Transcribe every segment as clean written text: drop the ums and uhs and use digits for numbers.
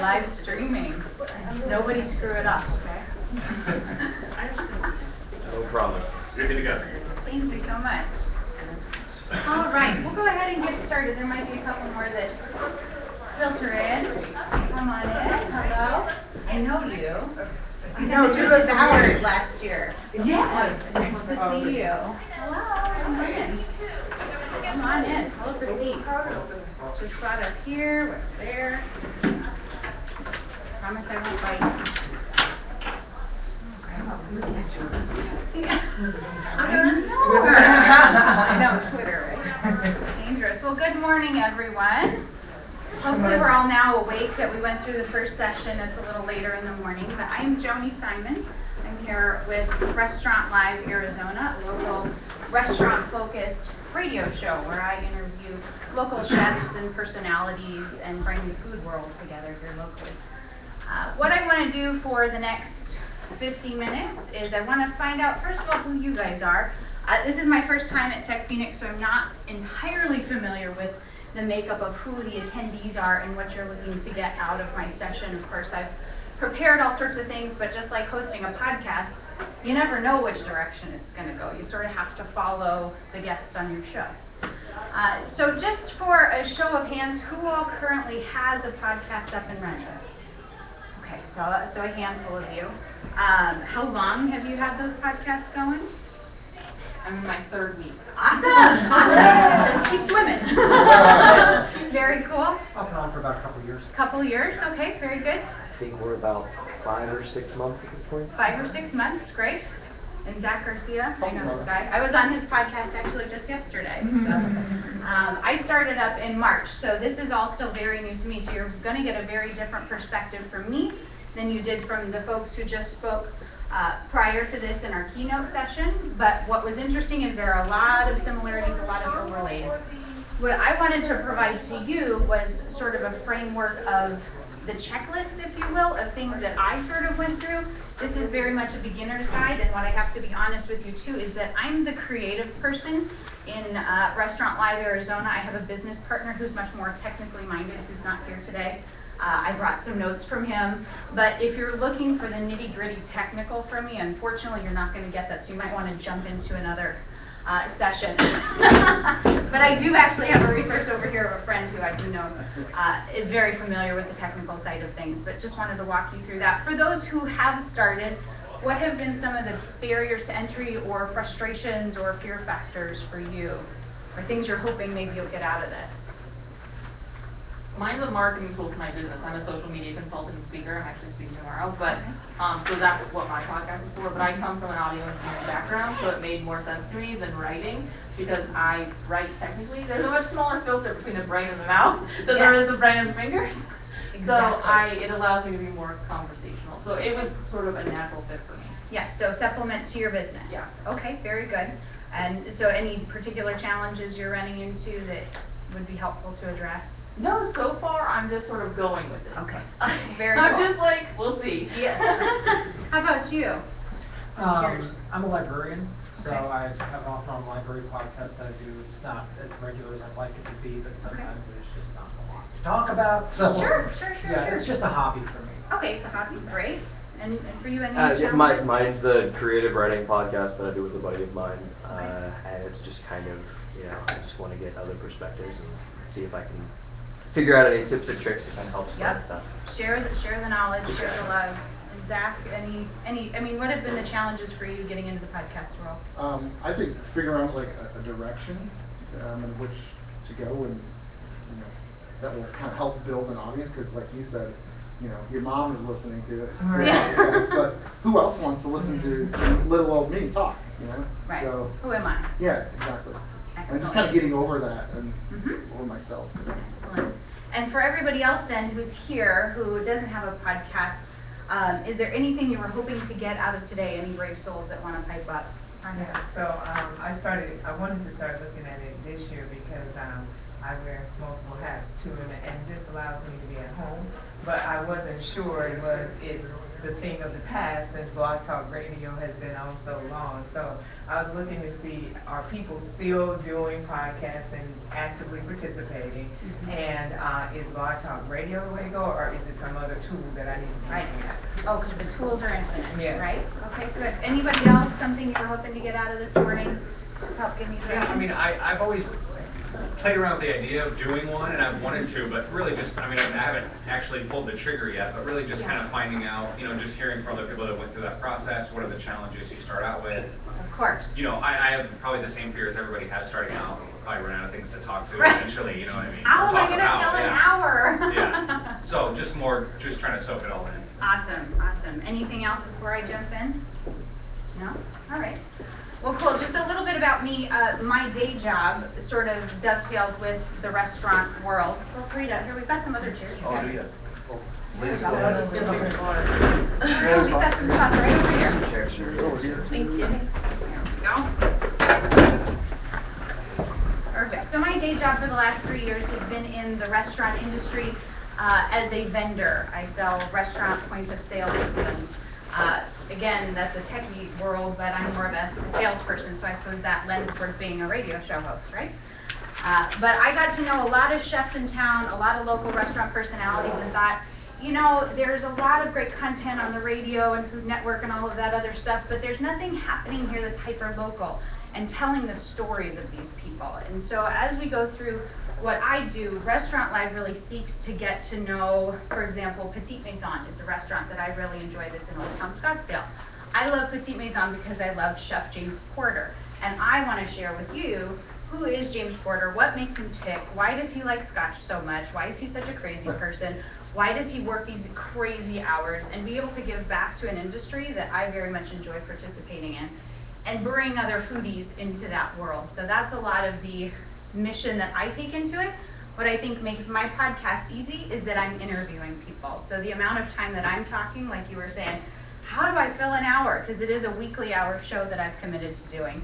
live streaming. Nobody screw it up, okay? No promise. You're good to go. Thank you so much. All right, we'll go ahead and get started. There might be a couple more that filter in. Come on in. Hello. I know you. I know you was Howard last year. Yes. Nice to see you. Hello. Come on in. Come on in. Hold the seat. Just spot up here, right there. Promise I won't bite. I know, Twitter, right? Dangerous. Well, good morning, everyone. Hopefully we're all now awake that we went through the first session. It's a little later in the morning, but I'm Joanie Simon. I'm here with Restaurant Live Arizona, a local restaurant-focused radio show where I interview local chefs and personalities and bring the food world together here locally. What I want to do for the next 50 minutes is I want to find out, first of all, who you guys are. This is my first time at TechPHX, so I'm not entirely familiar with the makeup of who the attendees are and what you're looking to get out of my session. Of course, I've prepared all sorts of things, but just like hosting a podcast, you never know which direction it's going to go. You sort of have to follow the guests on your show. So just for a show of hands, who all currently has a podcast up and running? Okay, so a handful of you. How long have you had those podcasts going? I'm in my third week. Awesome, awesome. Just keep swimming. Very cool. Off and on for about a couple of years. Couple years, okay, very good. I think we're about 5 or 6 months at this point. 5 or 6 months, great. And Zach Garcia, I know this guy. I was on his podcast actually just yesterday. So. I started up in March, so this is all still very new to me. So you're going to get a very different perspective from me than you did from the folks who just spoke prior to this in our keynote session. But what was interesting is there are a lot of similarities, a lot of overlays. What I wanted to provide to you was sort of a framework of the checklist, if you will, of things that I sort of went through. This is very much a beginner's guide, and what I have to be honest with you too is that I'm the creative person in Restaurant Live Arizona. I have a business partner who's much more technically minded, who's not here today. I brought some notes from him, but if you're looking for the nitty-gritty technical from me, unfortunately you're not going to get that, so you might want to jump into another session. But I do actually have a resource over here of a friend who I do know is very familiar with the technical side of things, but just wanted to walk you through that. For those who have started, what have been some of the barriers to entry or frustrations or fear factors for you, or things you're hoping maybe you'll get out of this? Mine's a marketing tool for my business. I'm a social media consultant and speaker. I'm actually speaking tomorrow, but so that's what my podcast is for. But I come from an audio engineering background, so it made more sense to me than writing because I write technically. There's a much smaller filter between the brain and the mouth than there is the brain and the fingers. Exactly. So it allows me to be more conversational. So it was sort of a natural fit for me. Yes, so supplement to your business. Yeah. Okay, very good. And so any particular challenges you're running into that would be helpful to address? No, so far I'm just sort of going with it. Okay, very I'm cool. just like, we'll see. Yes. How about you? What's yours? I'm a librarian, so Okay. I have an off-and-on library podcast that I do. It's not as regular as I'd like it to be, but sometimes there's just not a lot to talk about. So Sure. yeah, it's just a hobby for me. Okay, it's a hobby, great. And for you, any Yeah, challenges? mine's a creative writing podcast that I do with a buddy of mine, and it's just kind of, I just want to get other perspectives and see if I can figure out any tips and tricks that can help spread stuff. Share the knowledge, share the love. And Zach, what have been the challenges for you getting into the podcast world? I think figuring out like a direction in which to go, and that will kind of help build an audience. Because, like you said, your mom is listening to it, Right. but who else wants to listen to little old me talk? Right. So Who am I? yeah, exactly. Excellent. And just kind of getting over that and over myself. Excellent. And for everybody else then who's here who doesn't have a podcast, is there anything you were hoping to get out of today? Any brave souls that want to pipe up? Yeah, so I wanted to start looking at it this year because I wear multiple hats too, and this allows me to be at home. But I wasn't sure, was it the thing of the past since Blog Talk Radio has been on so long. So I was looking to see, are people still doing podcasts and actively participating? And is Blog Talk Radio the way to go, or is it some other tool that I need to be Right. looking at? Oh, because the tools are infinite, Yes. right? Okay, good. Anybody else, something you were hoping to get out of this morning? Just help give me Yeah, I direction. mean, I've always played around with the idea of doing one, and I've wanted to, but really just, I mean, I haven't actually pulled the trigger yet, but really just kind of finding out, you know, just hearing from other people that went through that process, what are the challenges you start out with. Of course. You know, I have probably the same fear as everybody has starting out. We'll probably run out of things to talk to Right. eventually, you know what I mean? How We'll am I talk gonna about, fill an yeah. hour? Yeah, so just trying to soak it all in. Awesome, awesome. Anything else before I jump in? No? All right. Well, cool. Just a little bit about me. My day job sort of dovetails with the restaurant world. Feel free to, here, we've got some other chairs, you guys. Please, We've got some stuff right over here. Over here. Thank you. There we go. Perfect. So my day job for the last 3 years has been in the restaurant industry as a vendor. I sell restaurant point of sale systems. Again, that's a techie world, but I'm more of a salesperson, so I suppose that lends toward being a radio show host, right? But I got to know a lot of chefs in town, a lot of local restaurant personalities, and thought, you know, there's a lot of great content on the radio and Food Network and all of that other stuff, but there's nothing happening here that's hyper-local and telling the stories of these people. And so as we go through what I do, Restaurant Live really seeks to get to know, for example, Petite Maison is a restaurant that I really enjoy that's in Old Town Scottsdale. I love Petite Maison because I love Chef James Porter, and I want to share with you who is James Porter, what makes him tick, why does he like Scotch so much, why is he such a crazy person, why does he work these crazy hours, and be able to give back to an industry that I very much enjoy participating in, and bring other foodies into that world. So that's a lot of the mission that I take into it. What I think makes my podcast easy is that I'm interviewing people. So the amount of time that I'm talking, like you were saying, how do I fill an hour? Because it is a weekly hour show that I've committed to doing.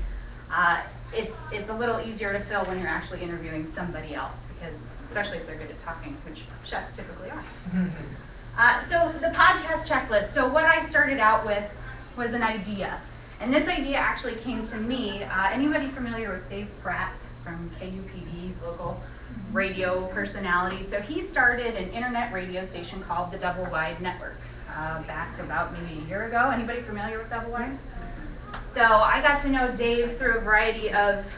It's a little easier to fill when you're actually interviewing somebody else, because especially if they're good at talking, which chefs typically are. So the podcast checklist. So what I started out with was an idea. And this idea actually came to me. Anybody familiar with Dave Pratt from KUPD's local radio personality? So he started an internet radio station called the Double Wide Network back about maybe a year ago. Anybody familiar with Double Wide? So I got to know Dave through a variety of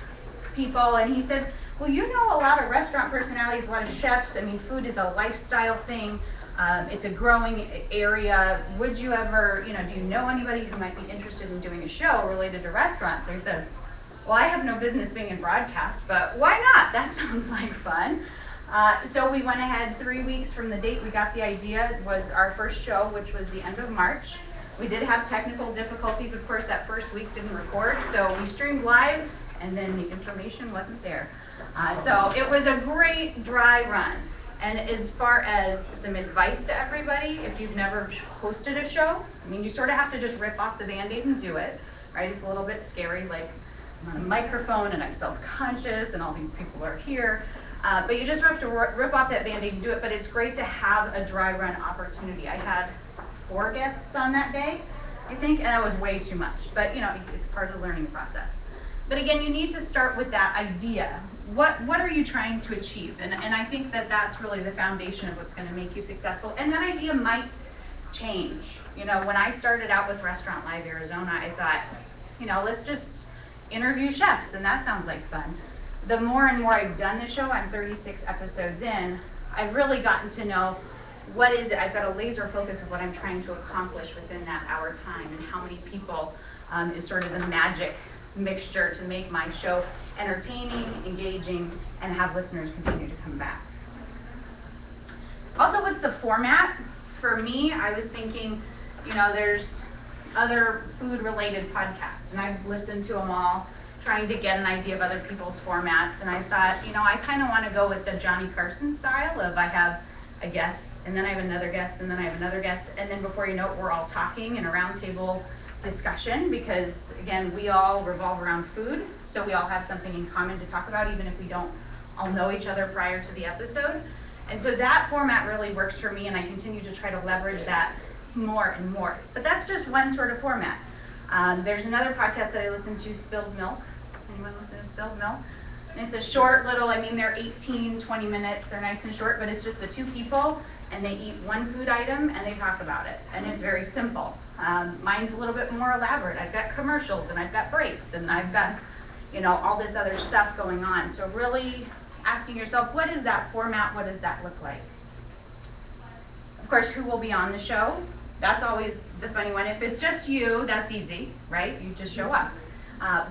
people, and he said, well, you know a lot of restaurant personalities, a lot of chefs. I mean, food is a lifestyle thing. It's a growing area. Would you ever, do you know anybody who might be interested in doing a show related to restaurants? I said, well, I have no business being in broadcast, but why not? That sounds like fun. So we went ahead 3 weeks from the date we got the idea. It was our first show, which was the end of March. We did have technical difficulties. Of course, that first week didn't record, so we streamed live, and then the information wasn't there. So it was a great dry run. And as far as some advice to everybody, if you've never hosted a show, I mean, you sort of have to just rip off the Band-Aid and do it, right? It's a little bit scary, like I'm on a microphone and I'm self-conscious and all these people are here. But you just have to rip off that Band-Aid and do it, but it's great to have a dry run opportunity. I had 4 guests on that day, I think, and that was way too much. But it's part of the learning process. But again, you need to start with that idea. What are you trying to achieve? And I think that that's really the foundation of what's going to make you successful. And that idea might change. When I started out with Restaurant Live Arizona, I thought, let's just interview chefs, and that sounds like fun. The more and more I've done the show, I'm 36 episodes in, I've really gotten to know what is it. I've got a laser focus of what I'm trying to accomplish within that hour time, and how many people is sort of the magic mixture to make my show entertaining, engaging, and have listeners continue to come back. Also, what's the format? For me, I was thinking, there's other food-related podcasts, and I've listened to them all, trying to get an idea of other people's formats, and I thought, I kind of want to go with the Johnny Carson style of I have a guest, and then I have another guest, and then I have another guest, and then before you know it, we're all talking in a roundtable discussion, because again, we all revolve around food, so we all have something in common to talk about, even if we don't all know each other prior to the episode. And so that format really works for me, and I continue to try to leverage that more and more. But that's just one sort of format. There's another podcast that I listen to, Spilled Milk. Anyone listen to Spilled Milk? And it's a short little, I mean, they're 18, 20 minutes, they're nice and short, but it's just the two people, and they eat one food item, and they talk about it. And it's very simple. Mine's a little bit more elaborate. I've got commercials, and I've got breaks, and I've got, you know, all this other stuff going on. So really asking yourself, what is that format? What does that look like? Of course, who will be on the show? That's always the funny one. If it's just you, that's easy, right? You just show up.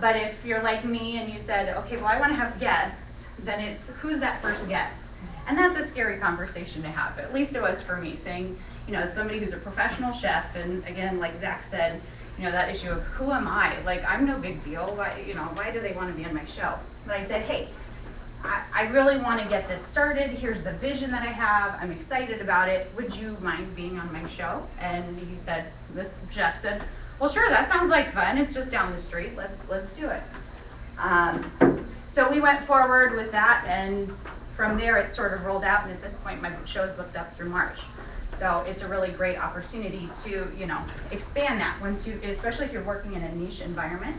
But if you're like me and you said, okay, well, I want to have guests, then it's who's that first guest? And that's a scary conversation to have. At least it was for me, saying, you know, somebody who's a professional chef, and again, like Zach said, you know, that issue of who am I? Like, I'm no big deal. Why, you know, why do they want to be on my show? But I said, hey, I really want to get this started. Here's the vision that I have. I'm excited about it. Would you mind being on my show? And he said, this chef said, well, sure, that sounds like fun. It's just down the street. Let's do it. So we went forward with that, and from there it sort of rolled out, and at this point my show's booked up through March. So it's a really great opportunity to, you know, expand that once you, especially if you're working in a niche environment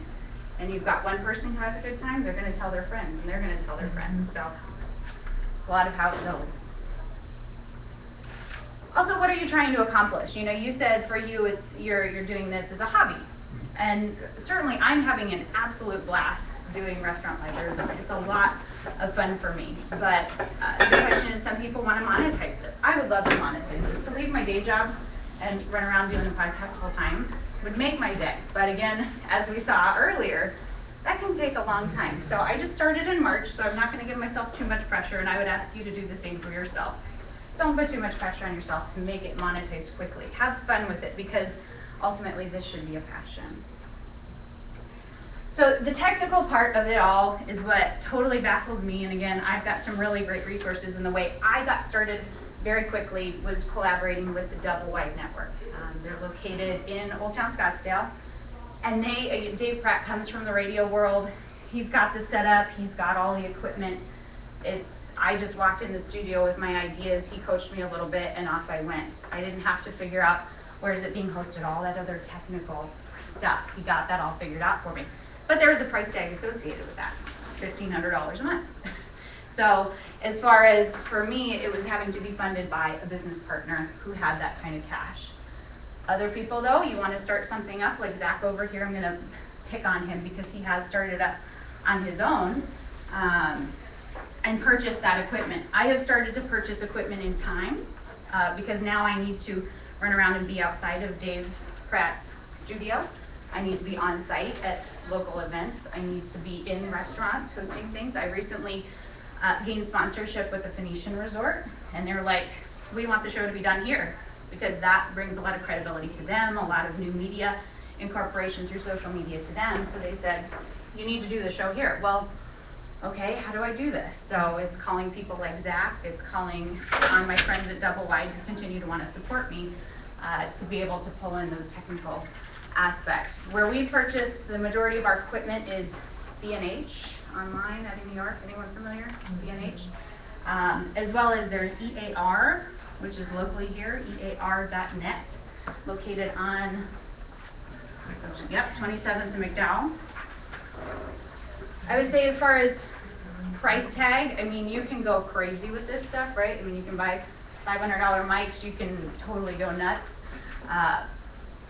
and you've got one person who has a good time, they're going to tell their friends, and they're going to tell their friends. So it's a lot of how it builds. Also, what are you trying to accomplish? You know, you said for you, it's you're doing this as a hobby, and certainly I'm having an absolute blast doing Restaurant Live Arizona. It's a lot of fun for me. But the question is, some people want to monetize this. I would love to monetize this. To leave my day job and run around doing the podcast full time would make my day. But again, as we saw earlier, that can take a long time. So I just started in March, so I'm not going to give myself too much pressure, and I would ask you to do the same for yourself. Don't put too much pressure on yourself to make it monetized quickly. Have fun with it, because ultimately this should be a passion. So the technical part of it all is what totally baffles me, and again, I've got some really great resources, and the way I got started very quickly was collaborating with the Double Wide Network. They're located in Old Town Scottsdale, and Dave Pratt comes from the radio world. He's got the setup, he's got all the equipment. I just walked in the studio with my ideas, he coached me a little bit, and off I went. I didn't have to figure out where is it being hosted, all that other technical stuff. He got that all figured out for me. But there was a price tag associated with that, $1,500 a month. So as far as for me, it was having to be funded by a business partner who had that kind of cash. Other people though, you want to start something up, like Zach over here, I'm going to pick on him because he has started up on his own and purchased that equipment. I have started to purchase equipment in time because now I need to run around and be outside of Dave Pratt's studio. I need to be on site at local events. I need to be in restaurants hosting things. I recently gained sponsorship with the Phoenician Resort, and they're like, we want the show to be done here, because that brings a lot of credibility to them, a lot of new media incorporation through social media to them. So they said, you need to do the show here. Well, okay, how do I do this? So it's calling people like Zach, it's calling on my friends at Double Wide who continue to want to support me to be able to pull in those technical aspects. Where we purchased the majority of our equipment is B&H online out of New York. Anyone familiar? B&H. As well as there's EAR, which is locally here, EAR.net, located on 27th and McDowell. I would say as far as price tag, I mean, you can go crazy with this stuff, right? I mean, you can buy $500 mics, you can totally go nuts.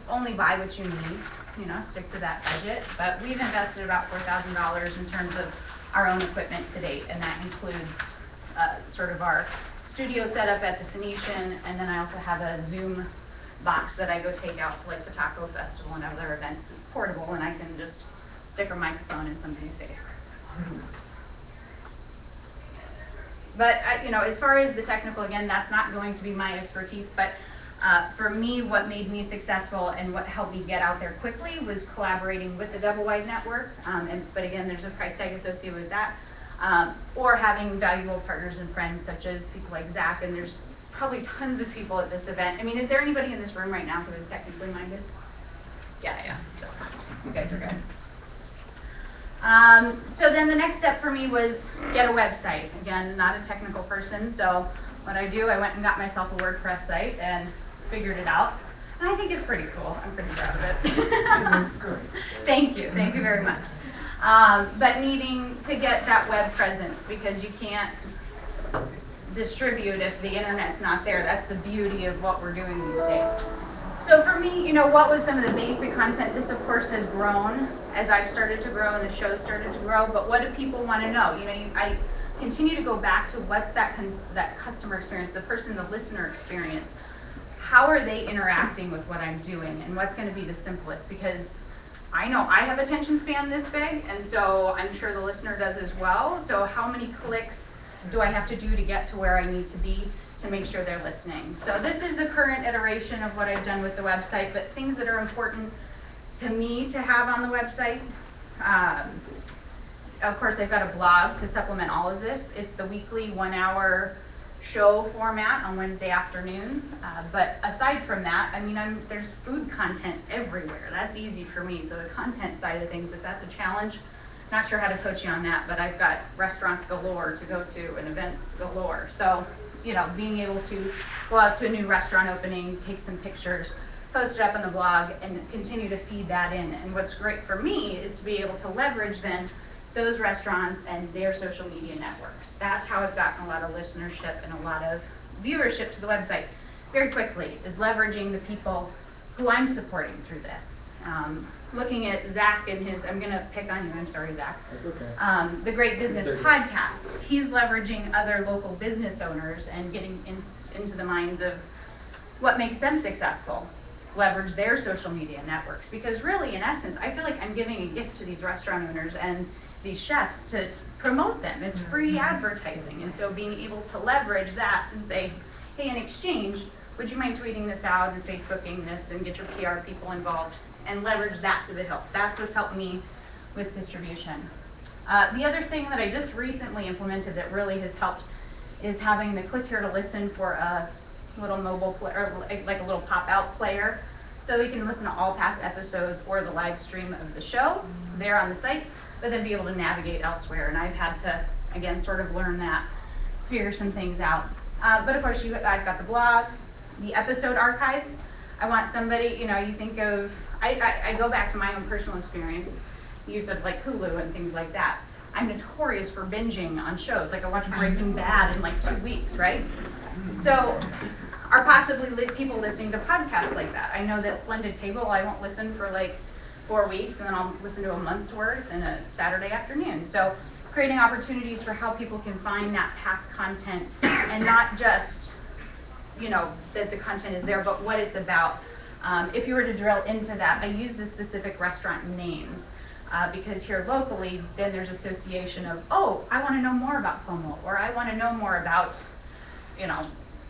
Only buy what you need, you know, stick to that budget. But we've invested about $4,000 in terms of our own equipment to date, and that includes sort of our studio setup at the Phoenician, and then I also have a Zoom box that I go take out to like the Taco Festival and other events. It's portable, and I can just stick a microphone in somebody's face. But you know, as far as the technical, again, that's not going to be my expertise, but for me, what made me successful and what helped me get out there quickly was collaborating with the Double Wide Network. But again, there's a price tag associated with that. Or having valuable partners and friends such as people like Zach, and there's probably tons of people at this event. I mean, is there anybody in this room right now who is technically minded? Yeah, so you guys are good. So then the next step for me was get a website. Again, not a technical person, so what I do, I went and got myself a WordPress site and figured it out. And I think it's pretty cool. I'm pretty proud of it. It looks great. Thank you very much. But needing to get that web presence because you can't distribute if the internet's not there. That's the beauty of what we're doing these days. So for me, what was some of the basic content? This, of course, has grown as I've started to grow and the show started to grow. But what do people want to know? I continue to go back to what's that customer experience, the person, the listener experience. How are they interacting with what I'm doing, and what's going to be the simplest? Because I know I have attention span this big, and so I'm sure the listener does as well. So how many clicks do I have to do to get to where I need to be to make sure they're listening? So this is the current iteration of what I've done with the website, but things that are important to me to have on the website. Of course, I've got a blog to supplement all of this. It's the weekly 1-hour show format on Wednesday afternoons. But aside from that, there's food content everywhere. That's easy for me. So the content side of things, if that's a challenge, not sure how to coach you on that, but I've got restaurants galore to go to and events galore. So, being able to go out to a new restaurant opening, take some pictures, post it up on the blog, and continue to feed that in. And what's great for me is to be able to leverage then those restaurants and their social media networks. That's how I've gotten a lot of listenership and a lot of viewership to the website very quickly, is leveraging the people who I'm supporting through this. Looking at Zach and his, I'm gonna pick on you, I'm sorry, Zach. That's okay. The Great Business It's okay. Podcast. He's leveraging other local business owners and getting into the minds of what makes them successful. Leverage their social media networks. Because really, in essence, I feel like I'm giving a gift to these restaurant owners and these chefs to promote them. It's free advertising. And so being able to leverage that and say, hey, in exchange, would you mind tweeting this out and Facebooking this and get your PR people involved and leverage that to the hilt. That's what's helped me with distribution. The other thing that I just recently implemented that really has helped is having the click here to listen for a little mobile player, like a little pop-out player, so you can listen to all past episodes or the live stream of the show there on the site, but then be able to navigate elsewhere. And I've had to, again, sort of learn that, figure some things out. But of course, I've got the blog, the episode archives. I want somebody, you think of, I go back to my own personal experience, use of like Hulu and things like that. I'm notorious for binging on shows. Like I watch Breaking Bad in like 2 weeks, right? So are possibly people listening to podcasts like that. I know that Splendid Table, I won't listen for like 4 weeks, and then I'll listen to a month's worth in a Saturday afternoon. So creating opportunities for how people can find that past content, and not just, that the content is there, but what it's about. If you were to drill into that, I use the specific restaurant names because here locally, then there's association of, oh, I want to know more about Como, or I want to know more about,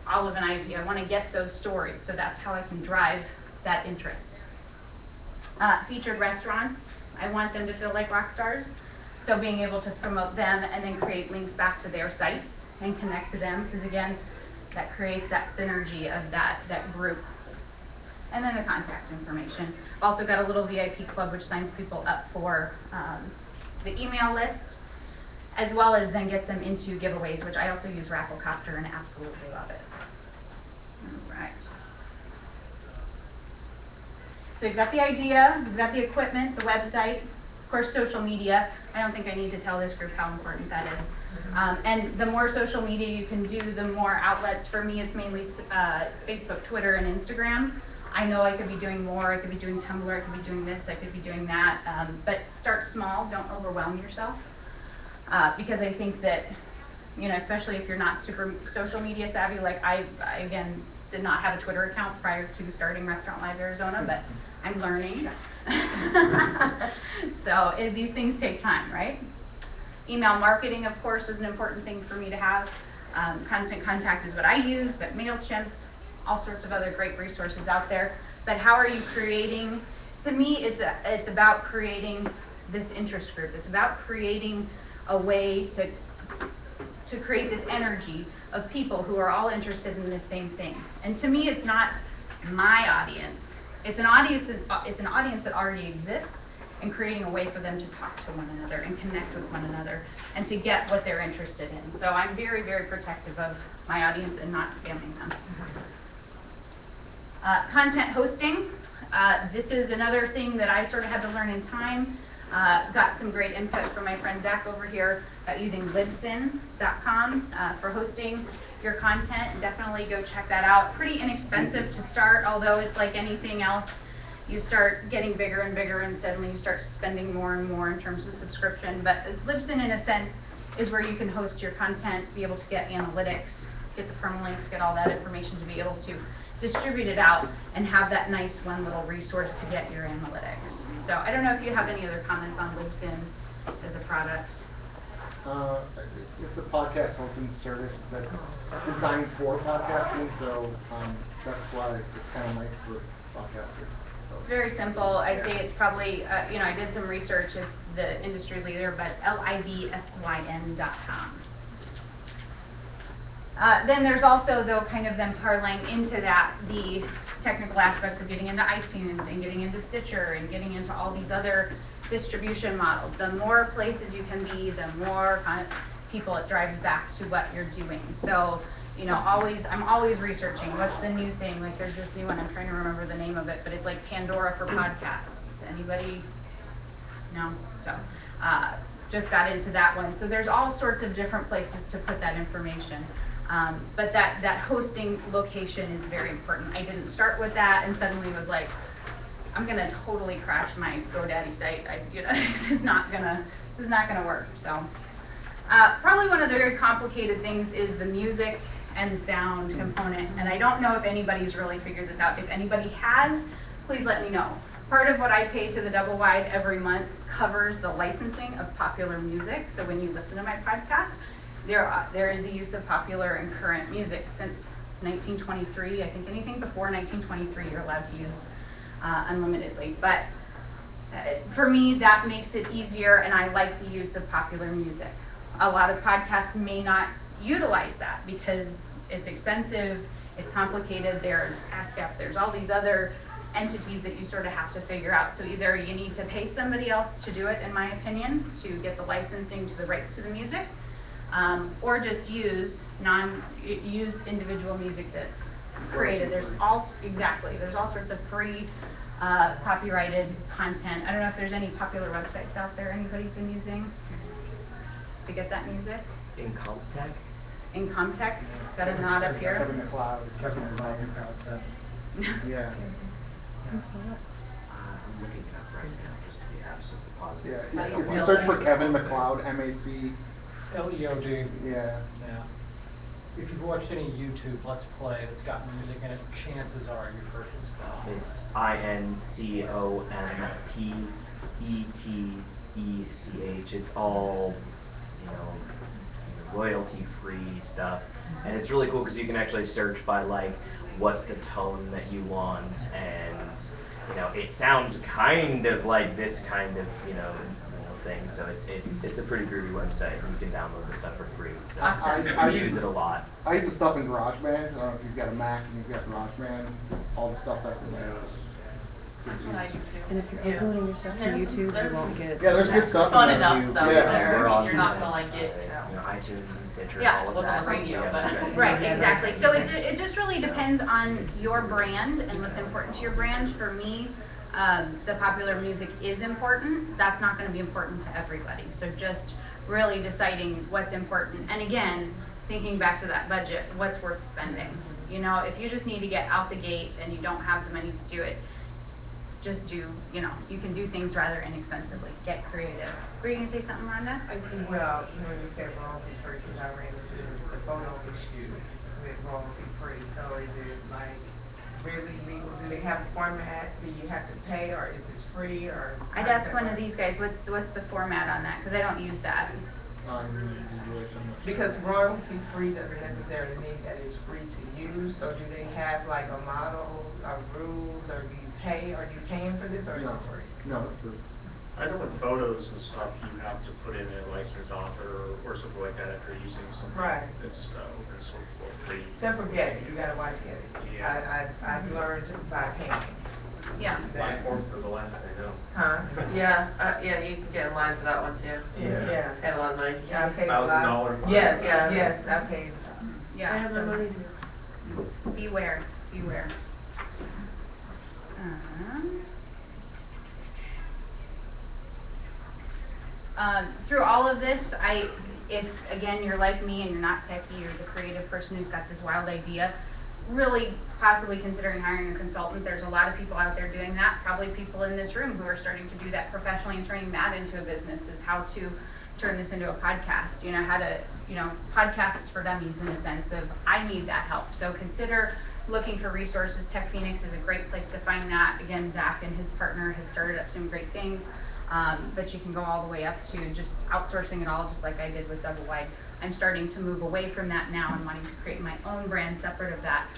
Olive and Ivy. I want to get those stories. So that's how I can drive that interest. Featured restaurants, I want them to feel like rock stars. So being able to promote them and then create links back to their sites and connect to them, because again, that creates that synergy of that group. And then the contact information. I've also got a little VIP club which signs people up for the email list, as well as then gets them into giveaways, which I also use Rafflecopter and absolutely love it. All right. So you've got the idea, you've got the equipment, the website, of course social media. I don't think I need to tell this group how important that is. And the more social media you can do, the more outlets. For me, it's mainly Facebook, Twitter, and Instagram. I know I could be doing more. I could be doing Tumblr. I could be doing this. I could be doing that. But start small. Don't overwhelm yourself. Because I think that, especially if you're not super social media savvy, like I again, did not have a Twitter account prior to starting Restaurant Live Arizona, but I'm learning. So these things take time, right? Email marketing, of course, was an important thing for me to have. Constant Contact is what I use, but MailChimp, all sorts of other great resources out there. But how are you creating? To me, it's about creating this interest group. It's about creating a way to create this energy of people who are all interested in the same thing. And to me, it's not my audience. It's an audience that already exists, and creating a way for them to talk to one another and connect with one another and to get what they're interested in. So I'm very, very protective of my audience and not spamming them. Content hosting. This is another thing that I sort of had to learn in time. Got some great input from my friend Zach over here about using libsyn.com for hosting your content. Definitely go check that out. Pretty inexpensive to start, although it's like anything else. You start getting bigger and bigger, and suddenly you start spending more and more in terms of subscription. But Libsyn, in a sense, is where you can host your content, be able to get analytics, get the permalinks, get all that information to be able to distribute it out and have that nice one little resource to get your analytics. So I don't know if you have any other comments on Libsyn as a product. It's a podcast hosting service that's designed for podcasting, so that's why it's kind of nice for podcasters. It's very simple. I'd say it's probably, I did some research. It's the industry leader, but libsyn.com. Then there's also, though, kind of them parlaying into that the technical aspects of getting into iTunes and getting into Stitcher and getting into all these other distribution models. The more places you can be, the more kind of people it drives back to what you're doing. So, I'm always researching what's the new thing. Like there's this new one, I'm trying to remember the name of it, but it's like Pandora for podcasts. Anybody? No? So, just got into that one. So there's all sorts of different places to put that information. But that hosting location is very important. I didn't start with that and suddenly was like, I'm gonna totally crash my GoDaddy site. This is not gonna work. So probably one of the very complicated things is the music and the sound component. And I don't know if anybody's really figured this out. If anybody has, please let me know. Part of what I pay to the Double Wide every month covers the licensing of popular music. So when you listen to my podcast, there is the use of popular and current music since 1923. I think anything before 1923 you're allowed to use unlimitedly. But for me, that makes it easier, and I like the use of popular music. A lot of podcasts may not utilize that because it's expensive, it's complicated, there's ASCAP, there's all these other entities that you sort of have to figure out. So either you need to pay somebody else to do it, in my opinion, to get the licensing to the rights to the music, or just use individual music that's created. There's all sorts of free copyrighted content. I don't know if there's any popular websites out there anybody's been using to get that music. Incomtech, got a nod up here. Kevin McLeod. Yeah. I'm looking it up right now just to be absolutely positive. Yeah. If you search for Kevin McLeod, MAC. LEOD. Yeah. Yeah. If you've watched any YouTube Let's Play that's got music in it, chances are you've heard his stuff. It's INCOMPETECH. It's all, royalty-free stuff, and it's really cool because you can actually search by like what's the tone that you want, and it sounds kind of like this kind of thing. So it's a pretty groovy website. You can download the stuff for free. So Awesome. I use it a lot. I use the stuff in GarageBand. I don't know if you've got a Mac and you've got GarageBand. All the stuff that's in there. That's what I do too. And if you're uploading your stuff to YouTube, you won't get. Yeah, there's good stuff. Fun in there. enough stuff Yeah. there. We're I on, mean, you're not gonna like it, iTunes and Stitcher, Yeah, all of what's that. on the radio, Yeah, but- that's right. Right, exactly. So it just really depends on your brand and what's important to your brand. For me, the popular music is important. That's not going to be important to everybody. So just really deciding what's important. And again, thinking back to that budget, what's worth spending. If you just need to get out the gate and you don't have the money to do it, just do, you can do things rather inexpensively. Get creative. Were you going to say something, Rhonda? Well, when you said royalty free, because I ran into the photo issue with royalty free. So is it like really legal? Do they have a format? Do you have to pay, or is this free? Or I'd ask one of these guys, what's the format on that? Because I don't use that. Because royalty free doesn't necessarily mean that it's free to use. So do they have like a model or rules, or do you pay? Are you paying for this, or is it free? No, that's true. I know with photos and stuff, you have to put in a licensed author or something like that if you're using something Right. that's open source for free. Except for Get It, you gotta watch Get It. Yeah. I've learned by paying. Yeah. Platforms to the left, I know. Huh? Yeah, you can get in line for that one too. Yeah. Paid a lot of money. Yeah, I paid a lot. $1,000 fine. Yes, Yeah. yes, I paid. Yeah, so money too. beware. Through all of this, if again you're like me and you're not techie, you're the creative person who's got this wild idea, really possibly considering hiring a consultant. There's a lot of people out there doing that, probably people in this room who are starting to do that professionally and turning that into a business, is how to turn this into a podcast, how to, podcasts for dummies in a sense of, I need that help. So consider looking for resources. TechPHX is a great place to find that. Again, Zach and his partner have started up some great things, but you can go all the way up to just outsourcing it all, just like I did with Double Wide. I'm starting to move away from that now and wanting to create my own brand separate of that,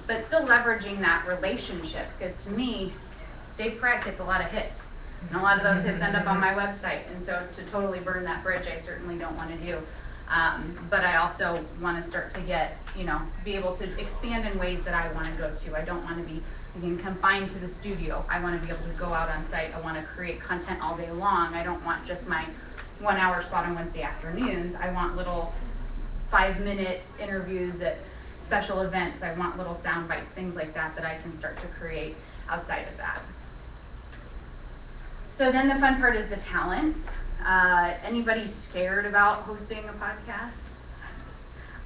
but still leveraging that relationship, because to me, Dave Pratt gets a lot of hits, and a lot of those hits end up on my website, and so to totally burn that bridge, I certainly don't want to do. But I also want to start to get, be able to expand in ways that I want to go to. I don't want to be, again, confined to the studio. I want to be able to go out on site. I want to create content all day long. I don't want just my 1 hour spot on Wednesday afternoons. I want little 5-minute interviews at special events. I want little sound bites, things like that I can start to create outside of that. So then the fun part is the talent. Anybody scared about hosting a podcast?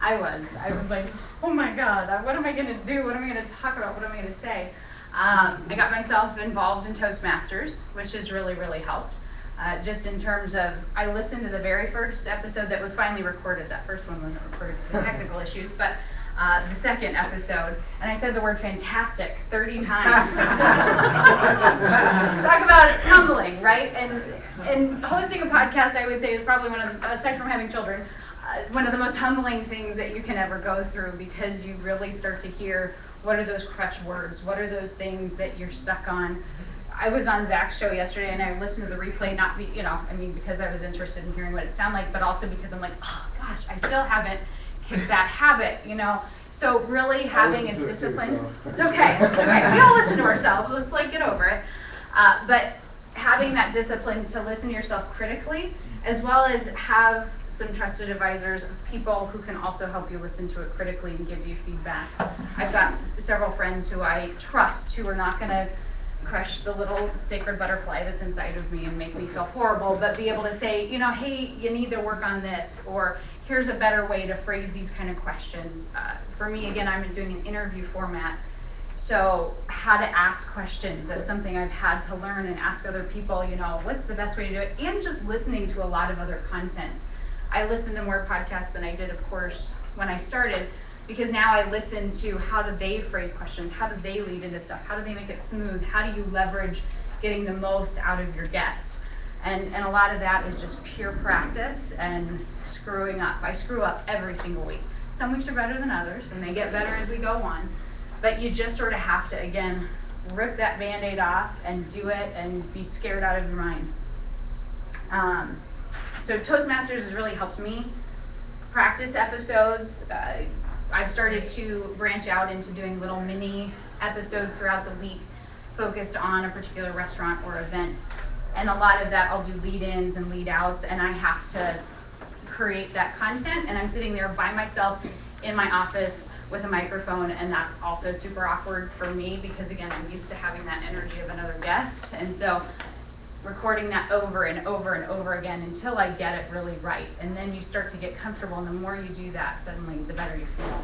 I was like, oh my God, what am I gonna do? What am I gonna talk about? What am I gonna say? I got myself involved in Toastmasters, which has really, really helped. Just in terms of, I listened to the very first episode that was finally recorded. That first one wasn't recorded because of technical issues, but the second episode, and I said the word fantastic 30 times. Talk about humbling, right? And hosting a podcast, I would say, is probably one of the, aside from having children, one of the most humbling things that you can ever go through, because you really start to hear, what are those crutch words? What are those things that you're stuck on? I was on Zach's show yesterday, and I listened to the replay, not because I was interested in hearing what it sounded like, but also because I'm like, oh gosh, I still haven't kicked that habit, So really having a discipline. It's okay. We all listen to ourselves. Let's get over it. But having that discipline to listen to yourself critically, as well as have some trusted advisors, people who can also help you listen to it critically and give you feedback. I've got several friends who I trust, who are not going to crush the little sacred butterfly that's inside of me and make me feel horrible, but be able to say, hey, you need to work on this, or here's a better way to phrase these kind of questions. For me, again, I'm doing an interview format, so how to ask questions, that's something I've had to learn and ask other people, what's the best way to do it, and just listening to a lot of other content. I listen to more podcasts than I did, of course, when I started, because now I listen to how do they phrase questions, how do they lead into stuff, how do they make it smooth, how do you leverage getting the most out of your guest. And a lot of that is just pure practice and screwing up. I screw up every single week. Some weeks are better than others, and they get better as we go on. But you just sort of have to, again, rip that Band-Aid off and do it and be scared out of your mind. So Toastmasters has really helped me. Practice episodes, I've started to branch out into doing little mini episodes throughout the week focused on a particular restaurant or event. And a lot of that I'll do lead-ins and lead-outs, and I have to create that content, and I'm sitting there by myself in my office with a microphone, and that's also super awkward for me because, again, I'm used to having that energy of another guest, and so recording that over and over and over again until I get it really right, and then you start to get comfortable, and the more you do that, suddenly the better you feel.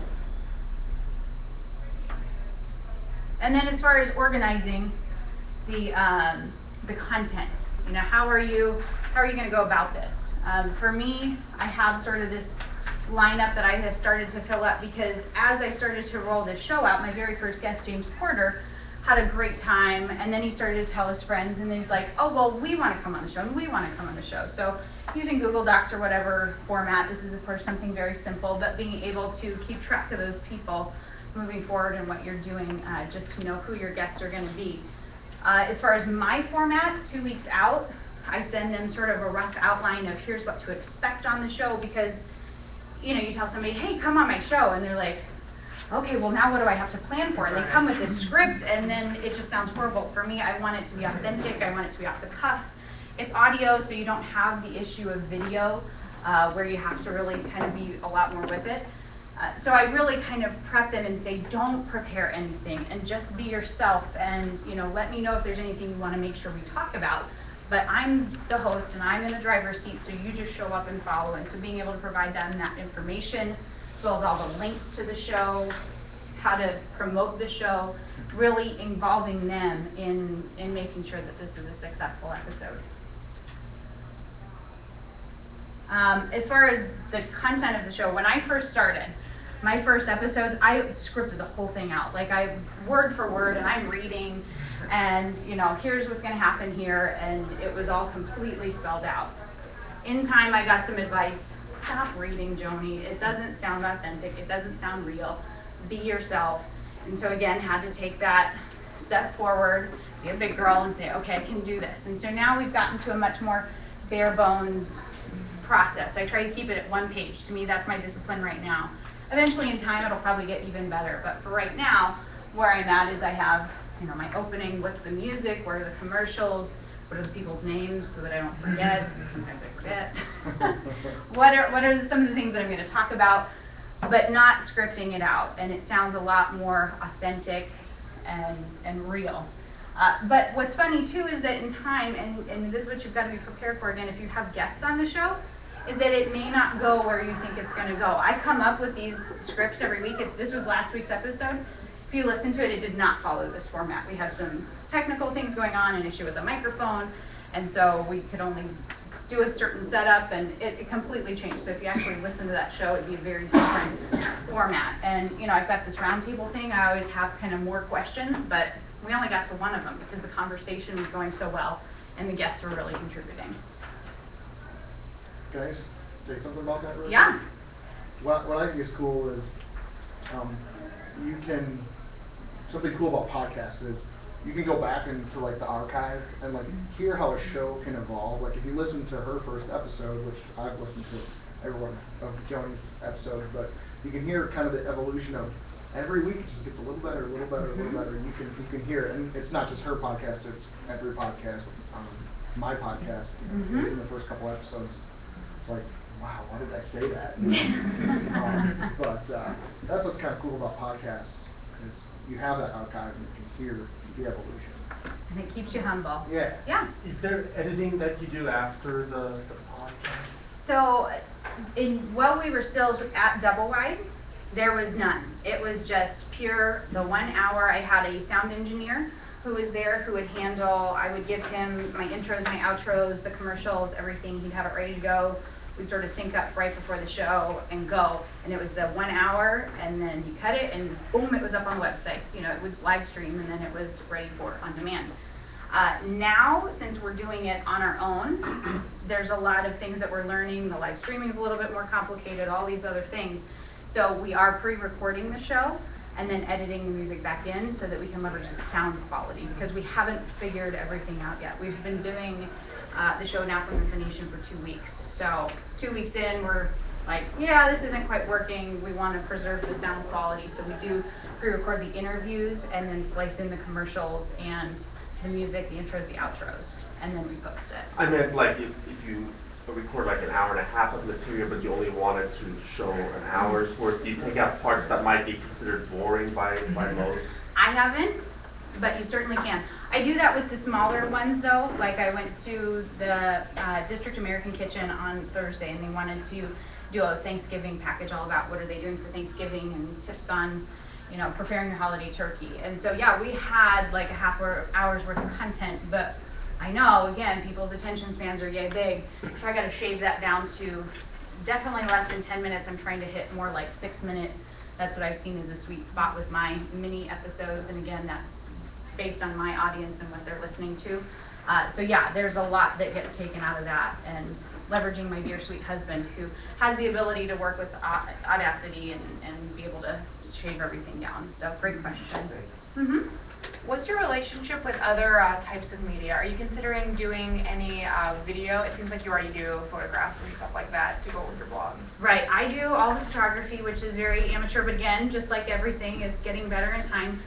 And then as far as organizing the content, how are you going to go about this? For me, I have sort of this lineup that I have started to fill up, because as I started to roll this show out, my very first guest, James Porter, had a great time, and then he started to tell his friends, and he's like, oh, well, we want to come on the show, and we want to come on the show. So using Google Docs or whatever format, this is, of course, something very simple, but being able to keep track of those people moving forward and what you're doing, just to know who your guests are going to be. As far as my format, 2 weeks out, I send them sort of a rough outline of here's what to expect on the show, because you tell somebody, hey, come on my show, and they're like, okay, well, now what do I have to plan for? And they come with this script, and then it just sounds horrible. For me, I want it to be authentic. I want it to be off the cuff. It's audio, so you don't have the issue of video, where you have to really kind of be a lot more with it. So I really kind of prep them and say, don't prepare anything and just be yourself, and let me know if there's anything you want to make sure we talk about. But I'm the host and I'm in the driver's seat, so you just show up and follow. And so being able to provide them that information, as well as all the links to the show, how to promote the show, really involving them in making sure that this is a successful episode. As far as the content of the show, when I first started, my first episodes, I scripted the whole thing out. Like word for word, and I'm reading, and here's what's gonna happen here, and it was all completely spelled out. In time, I got some advice. Stop reading, Joanie. It doesn't sound authentic. It doesn't sound real. Be yourself. And so again, had to take that step forward, be a big girl and say, okay, I can do this. And so now we've gotten to a much more bare bones process. I try to keep it at one page. To me, that's my discipline right now. Eventually in time, it'll probably get even better. But for right now, where I'm at is I have, my opening, what's the music, where are the commercials, what are the people's names so that I don't forget. Sometimes I forget. What are some of the things that I'm going to talk about, but not scripting it out. And it sounds a lot more authentic and real. But what's funny too is that in time, and this is what you've got to be prepared for, again, if you have guests on the show, is that it may not go where you think it's going to go. I come up with these scripts every week. If this was last week's episode, if you listen to it, it did not follow this format. We had some technical things going on, an issue with the microphone, and so we could only do a certain setup, and it completely changed. So if you actually listen to that show, it'd be a very different format. And I've got this roundtable thing. I always have kind of more questions, but we only got to one of them because the conversation was going so well, and the guests were really contributing. Can I just say something about that really Yeah. quick? What I think is cool is something cool about podcasts is you can go back into like the archive and like hear how a show can evolve. Like if you listen to her first episode, which I've listened to every one of Joanie's episodes, but you can hear kind of the evolution of every week it just gets a little better, a little better, a little better. You can hear it, and it's not just her podcast; it's every podcast. My podcast, in the first couple episodes, it's like, wow, why did I say that? But that's what's kind of cool about podcasts is you have that archive and you can hear the evolution. And it keeps you humble. Yeah. Yeah. Is there editing that you do after the podcast? So while we were still at Double Wide, there was none. It was just pure, the 1 hour. I had a sound engineer who was there who would handle, I would give him my intros, my outros, the commercials, everything. He'd have it ready to go. We'd sort of sync up right before the show and go. And it was the 1 hour, and then you cut it, and boom, it was up on the website. It was live stream, and then it was ready for on demand. Now, since we're doing it on our own, there's a lot of things that we're learning. The live streaming is a little bit more complicated, all these other things. So we are pre-recording the show and then editing the music back in so that we can leverage the sound quality, because we haven't figured everything out yet. We've been doing the show now from Information for 2 weeks. So 2 weeks in, we're like, yeah, this isn't quite working. We want to preserve the sound quality. So we do pre-record the interviews and then splice in the commercials and the music, the intros, the outros, and then we post it. I meant like if you record like an hour and a half of material, but you only wanted to show an hour's worth, do you take out parts that might be considered boring by most? I haven't, but you certainly can. I do that with the smaller ones though. Like I went to the District American Kitchen on Thursday, and they wanted to do a Thanksgiving package all about what are they doing for Thanksgiving and tips on preparing your holiday turkey. And so yeah, we had like a half hour's worth of content, but I know, again, people's attention spans are yay big, so I got to shave that down to definitely less than 10 minutes. I'm trying to hit more like 6 minutes. That's what I've seen as a sweet spot with my mini episodes, and again, that's based on my audience and what they're listening to. So yeah, there's a lot that gets taken out of that, and leveraging my dear sweet husband who has the ability to work with Audacity and be able to shave everything down. So great question. Mm-hmm. What's your relationship with other types of media? Are you considering doing any video? It seems like you already do photographs and stuff like that to go with your blog. Right, I do all the photography, which is very amateur, but again, just like everything, it's getting better in time.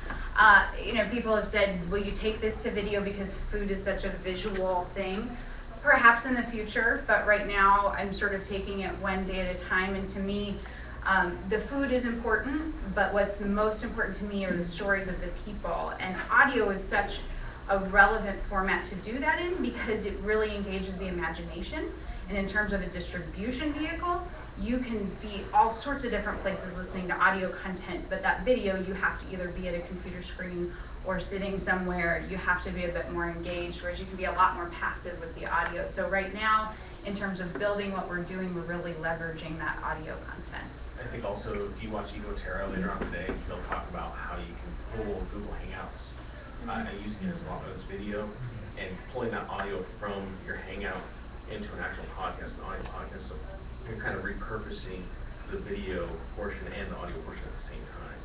People have said, will you take this to video because food is such a visual thing? Perhaps in the future, but right now I'm sort of taking it one day at a time. And to me, the food is important, but what's most important to me are the stories of the people. And audio is such a relevant format to do that in because it really engages the imagination. And in terms of a distribution vehicle, you can be all sorts of different places listening to audio content, but that video, you have to either be at a computer screen or sitting somewhere. You have to be a bit more engaged, whereas you can be a lot more passive with the audio. So right now, in terms of building what we're doing, we're really leveraging that audio content. I think also if you watch EgoTerra later on today, they'll talk about how you can pull Google Hangouts and using it as well as video and pulling that audio from your Hangout into an actual podcast, an audio podcast. So you're kind of repurposing the video portion and the audio portion at the same time.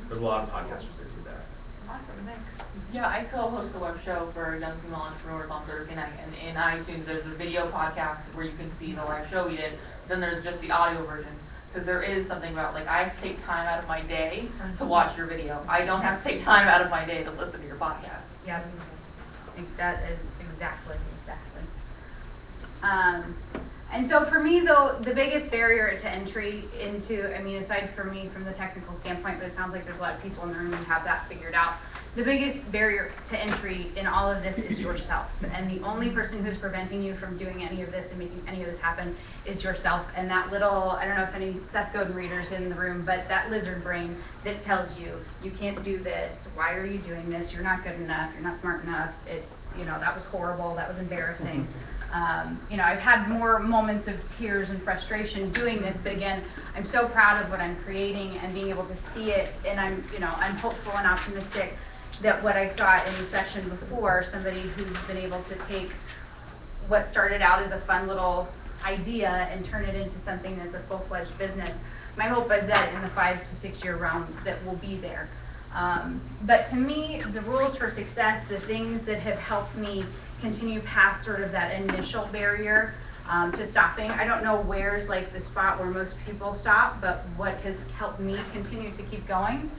There's a lot of podcasters that do that. Awesome, thanks. Yeah, I co-host a web show for young female entrepreneurs on Thursday night, and in iTunes there's a video podcast where you can see the live show we did. Then there's just the audio version, because there is something about, like, I have to take time out of my day to watch your video. I don't have to take time out of my day to listen to your podcast. Yeah, I think that is exactly. And so for me, though, the biggest barrier to entry into, I mean, aside from me from the technical standpoint, but it sounds like there's a lot of people in the room who have that figured out. The biggest barrier to entry in all of this is yourself. And the only person who's preventing you from doing any of this and making any of this happen is yourself. And that little, I don't know if any Seth Godin readers in the room, but that lizard brain that tells you, you can't do this, why are you doing this, you're not good enough, you're not smart enough, it's, you know, that was horrible, that was embarrassing. You know, I've had more moments of tears and frustration doing this, but again, I'm so proud of what I'm creating and being able to see it, and I'm hopeful and optimistic that what I saw in the session before, somebody who's been able to take what started out as a fun little idea and turn it into something that's a full-fledged business. My hope is that in the 5 to 6 year realm that we'll be there. But to me, the rules for success, the things that have helped me continue past sort of that initial barrier to stopping. I don't know where's like the spot where most people stop, but what has helped me continue to keep going.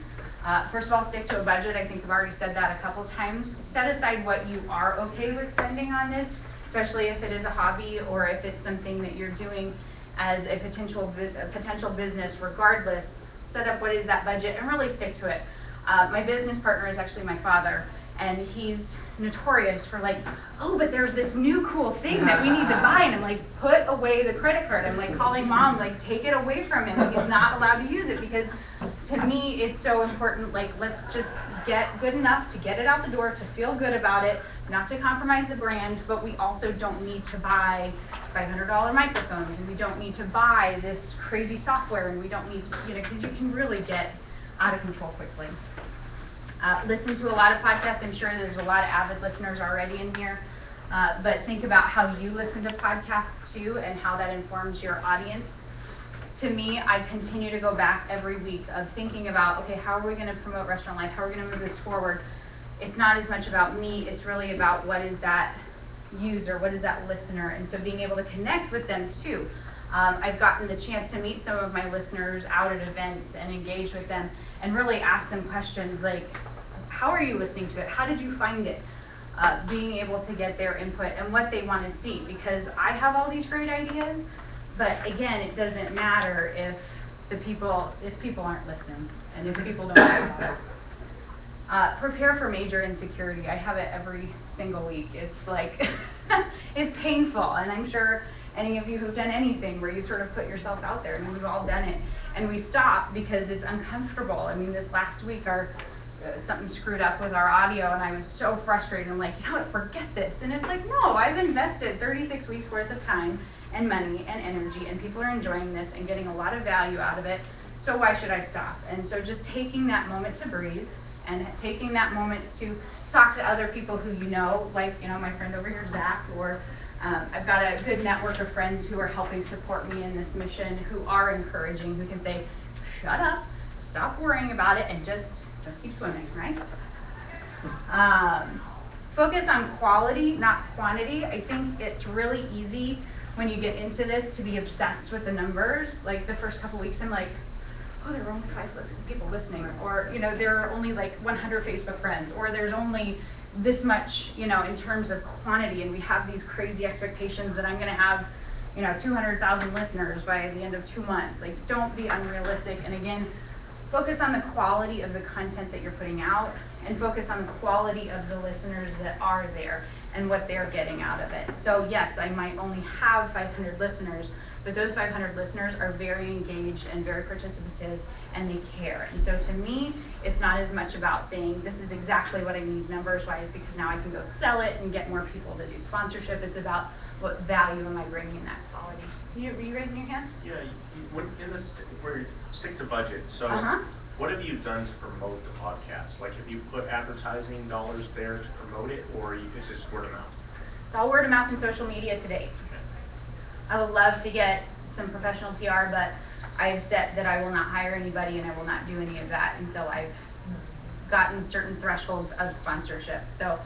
First of all, stick to a budget. I think I've already said that a couple times. Set aside what you are okay with spending on this, especially if it is a hobby or if it's something that you're doing as a potential business. Regardless, set up what is that budget and really stick to it. My business partner is actually my father, and he's notorious for like, oh, but there's this new cool thing that we need to buy, and I'm like, put away the credit card. I'm like calling mom, like, take it away from him. He's not allowed to use it because to me it's so important. Like, let's just get good enough to get it out the door, to feel good about it, not to compromise the brand, but we also don't need to buy $500 microphones, and we don't need to buy this crazy software, and we don't need to, you know, because you can really get out of control quickly. Listen to a lot of podcasts. I'm sure there's a lot of avid listeners already in here. But think about how you listen to podcasts too and how that informs your audience. To me, I continue to go back every week of thinking about, okay, how are we going to promote Restaurant Life? How are we going to move this forward? It's not as much about me. It's really about what is that user, what is that listener? And so being able to connect with them too. I've gotten the chance to meet some of my listeners out at events and engage with them and really ask them questions like, how are you listening to it? How did you find it? Being able to get their input and what they want to see, because I have all these great ideas, but again, it doesn't matter if people aren't listening and if people don't know about it. Prepare for major insecurity. I have it every single week. It's like, it's painful, and I'm sure any of you who've done anything where you sort of put yourself out there, and we've all done it, and we stop because it's uncomfortable. I mean, this last week something screwed up with our audio, and I was so frustrated. I'm like, you know what, forget this. And it's like, no, I've invested 36 weeks worth of time and money and energy, and people are enjoying this and getting a lot of value out of it, so why should I stop? And so just taking that moment to breathe and taking that moment to talk to other people who you know, like, you know, my friend over here, Zach, or I've got a good network of friends who are helping support me in this mission, who are encouraging, who can say, shut up, stop worrying about it, and just keep swimming, right? Focus on quality, not quantity. I think it's really easy when you get into this to be obsessed with the numbers. Like the first couple weeks, I'm like, oh, there are only 5 people listening, or, there are only like 100 Facebook friends, or there's only this much, in terms of quantity, and we have these crazy expectations that I'm gonna have, 200,000 listeners by the end of 2 months. Like, don't be unrealistic, and again, focus on the quality of the content that you're putting out, and focus on the quality of the listeners that are there and what they're getting out of it. So yes, I might only have 500 listeners, but those 500 listeners are very engaged and very participative, and they care. And so to me, it's not as much about saying this is exactly what I need numbers-wise, because now I can go sell it and get more people to do sponsorship. It's about what value am I bringing in that quality. Were you raising your hand? Yeah, where you stick to budget, so what have you done to promote the podcast? Like, have you put advertising dollars there to promote it, or is this word of mouth? It's all word of mouth and social media to date. I would love to get some professional PR, but I have said that I will not hire anybody and I will not do any of that until I've gotten certain thresholds of sponsorship. So,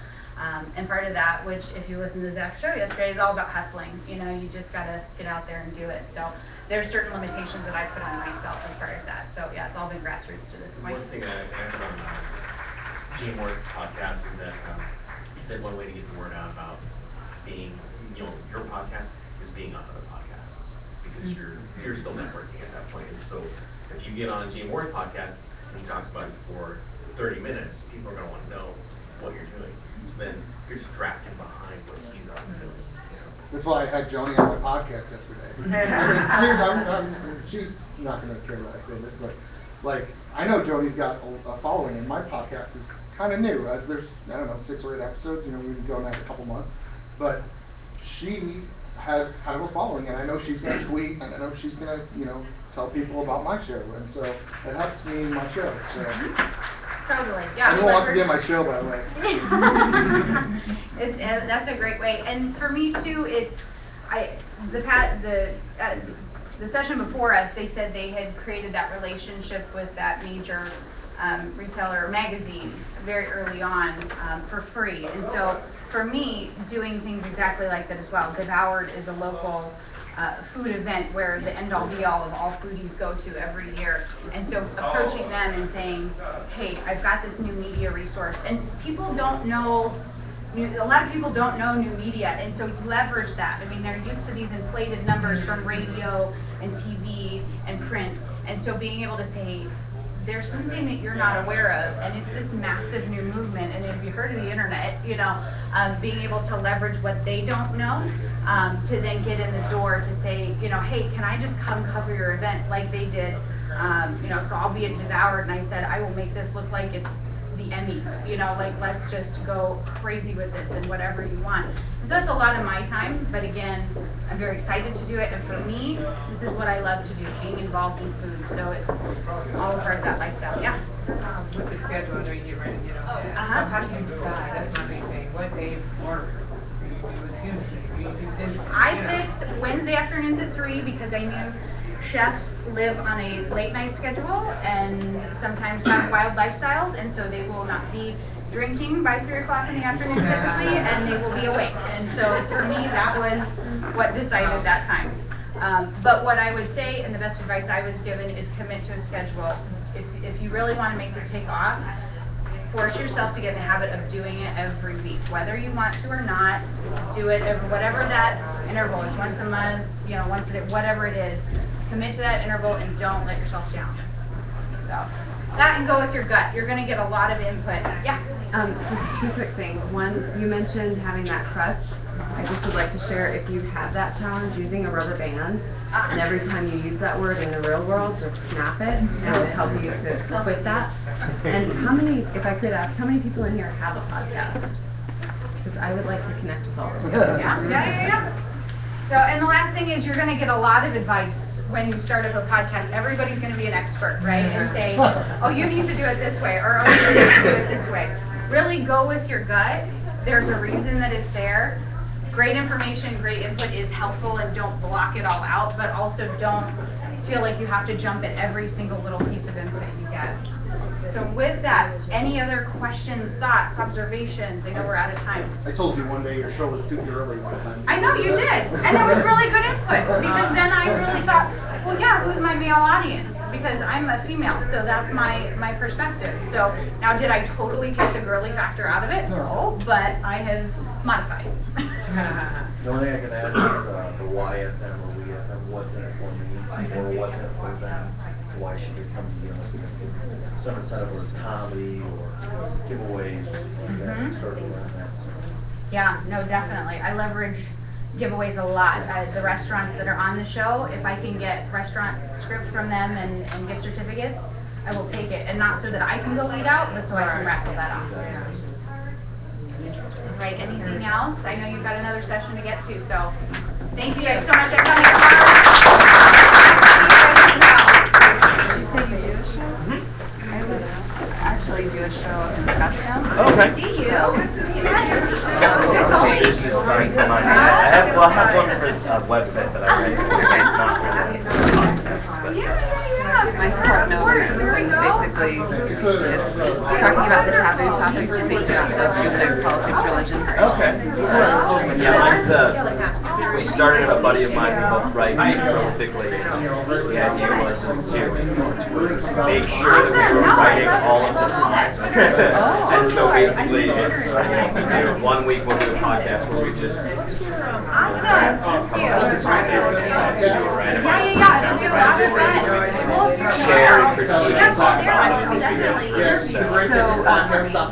and part of that, which if you listen to Zach's show yesterday, is all about hustling. You just gotta get out there and do it. So there's certain limitations that I put on myself as far as that. So yeah, it's all been grassroots to this point. One thing I add from Gene Moore's podcast is that he said one way to get the word out about being, your podcast is being on other podcasts, because you're still networking at that point. And so if you get on a Gene Moore's podcast and he talks about it for 30 minutes, people are going to want to know what you're doing. So then you're just drafting behind what he's already doing. So. That's why I had Joanie on my podcast yesterday. She's not going to care that I say this, but like, I know Joanie's got a following, and my podcast is kind of new. There's, 6 or 8 episodes. We've been going that a couple months, but she has kind of a following, and I know she's going to tweet, and I know she's going to, tell people about my show, and so it helps me in my show. So. Totally, yeah. Anyone wants to be on my show, by the way. That's a great way, and for me too, the session before us, they said they had created that relationship with that major retailer or magazine very early on for free, and so for me, doing things exactly like that as well. Devoured is a local food event where the end-all be-all of all foodies go to every year. And so approaching them and saying, hey, I've got this new media resource. And people don't know, a lot of people don't know new media, and so you leverage that. I mean, they're used to these inflated numbers from radio and TV and print. And so being able to say, there's something that you're not aware of, and it's this massive new movement. And if you heard of the internet, being able to leverage what they don't know to then get in the door to say, hey, can I just come cover your event like they did? So I'll be at Devoured, and I said, I will make this look like it's the Emmys, let's just go crazy with this and whatever you want. And so it's a lot of my time, but again, I'm very excited to do it, and for me, this is what I love to do, being involved in food, so it's all part of that lifestyle, yeah. With the schedule, I know you get ready to get on that. So how do you decide? That's my big thing. What day works? Do you do a Tuesday? Do you do this? I picked Wednesday afternoons at 3 because I knew chefs live on a late night schedule and sometimes have wild lifestyles, and so they will not be drinking by 3 o'clock in the afternoon typically, and they will be awake. And so for me, that was what decided that time. But what I would say, and the best advice I was given, is commit to a schedule. If you really want to make this take off, force yourself to get in the habit of doing it every week. Whether you want to or not, do it every, whatever that interval is, once a month, once a day, whatever it is. Commit to that interval and don't let yourself down. So that and go with your gut. You're going to get a lot of input. Yeah. Just 2 quick things. One, you mentioned having that crutch. I just would like to share, if you have that challenge, using a rubber band, and every time you use that word in the real world, just snap it, and it will help you to quit that. And how many, if I could ask, how many people in here have a podcast? Because I would like to connect with all of you. Yeah. So, and the last thing is, you're going to get a lot of advice when you start up a podcast. Everybody's going to be an expert, right? And say, oh, you need to do it this way, or oh, you need to do it this way. Really go with your gut. There's a reason that it's there. Great information, great input is helpful, and don't block it all out, but also don't feel like you have to jump at every single little piece of input you get. So with that, any other questions, thoughts, observations? I know we're out of time. I told you one day your show was too early one time. I know you did, and it was really good input, because then I really thought, well, yeah, who's my male audience? Because I'm a female, so that's my perspective. So now, did I totally take the girly factor out of it? No, but I have modified. The only thing I can add is the YFM or WeFM, what's in it for me, or what's in it for them. Why should they come to some incentive, whether it's comedy or giveaways or something like that, sort of around that. So. Yeah, no, definitely. I leverage giveaways a lot. The restaurants that are on the show, if I can get restaurant script from them and gift certificates, I will take it. And not so that I can go lead out, but so I can raffle that off. Right, anything else? I know you've got another session to get to, so thank you guys so much for coming. Did you say you do a show? I would actually do a show in Scottsdale. Okay. See you. Business card for my I have one for a website that I write. It's not really podcasts, but yes. Mine's called No Limits. Basically, it's talking about the taboo topics and things you're not supposed to: sex, politics, religion. Okay. Yeah, mine's we started a buddy of mine who both write prolifically. The idea was to make sure that we were writing all of the time. And so basically, it's we do 1 week we'll do a podcast where we just share and critique and talk about it. So,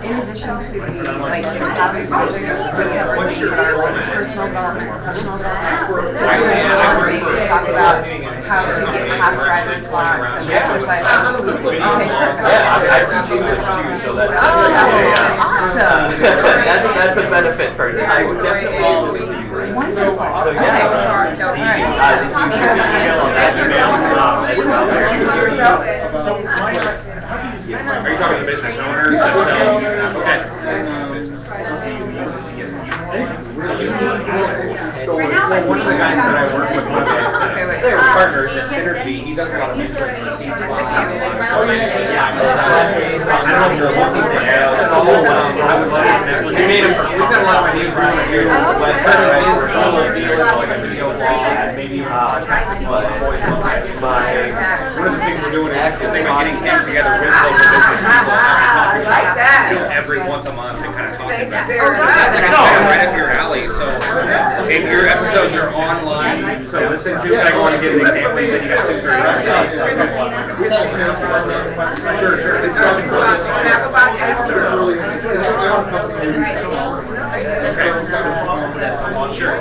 in addition to the like the taboo topics, we cover things that are like personal development, professional development. So, we talk about how to get past writer's blocks and exercises. Okay, perfect. Yeah, I teach English too, so that's Awesome. that's a benefit for you. I would definitely use this with you. Wonderful. So yeah, you should be email on that email as well. Are you talking to business owners themselves? Okay. One of the guys that I work with Monday, they were partners at Synergy. He does a lot of research for seeds. I don't know if you're looking to add we made him, he's got a lot of ideas around here. The website, maybe one of the things we're doing is they've been getting him together with local business people. Like that. Just every once a month and kind of talking about it. Very It's kind of right up your alley. So if your episodes are online to listen to, can I go on and give an example? You said you got 6 or 8. Sure. It's Sure.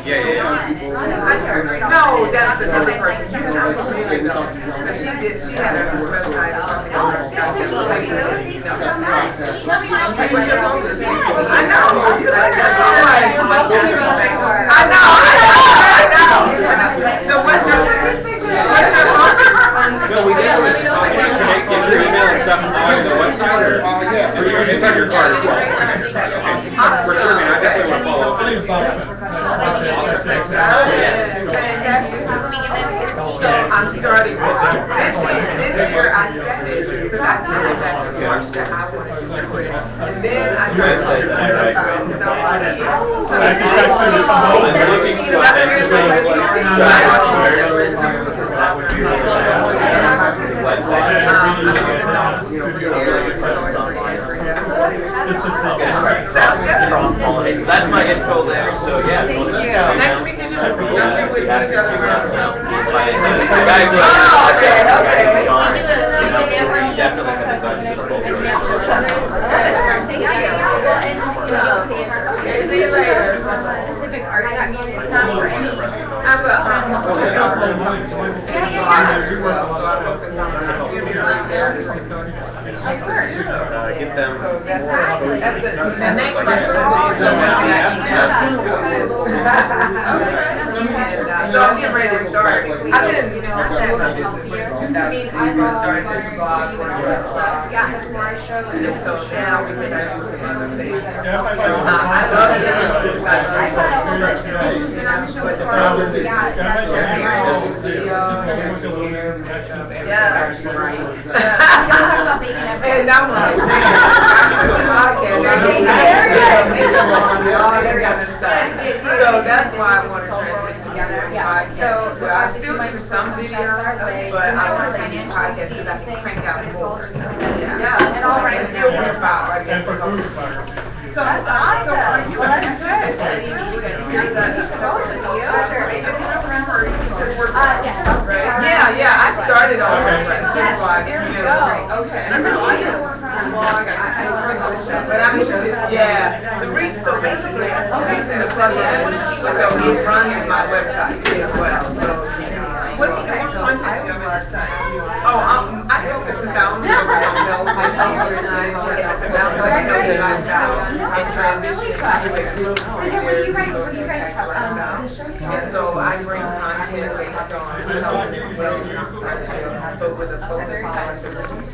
Yeah. No, that's another person. She had a website or something. What's your phone? I know. So what's your phone? No, we did. Can I get your email and stuff on the website? It's on your card as well. For sure, man. I definitely want to follow up. So I'm starting this year I said it because I said it back in March that I wanted to do it. And then I started That's my info there, so yeah. Thank you. Nice to meet you too. Don't you with each other around? Specific art, I mean, it's not for any. Of course. Get them. So I'm getting ready to start. I've been, I've had my business since 2006. I started this blog when I was and so now because I do some other things. I love it. And I'm like, So that's why I want to transition to Yeah, so I still do some video, but I want to do podcasts because I can crank out more. Yeah, And all right, it still works out, right? So that's awesome. Well, that's good. That's really good. It's nice to meet both of you. Yeah, I started on WordPress. That's why, There we go. Okay. But I mean, yeah, so basically, I'm using the plugin, so it runs my website as well, so. What content do you have on your site? Oh, I focus this out, I don't know, it's about having a lifestyle and transition to What do you guys cover? and so I bring content based on, but with a focus on.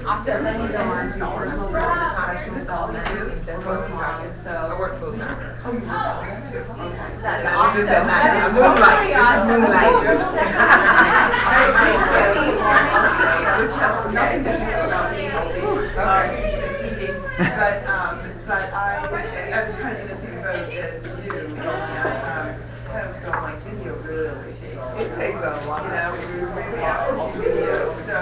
Awesome. Then you go on to personal development. That's what we got. So I work full time. that's awesome. I'm moonlight. Which has nothing to do about me. But I'm kind of in the same boat as you. Kind of don't like video really takes. It takes a lot to do video. So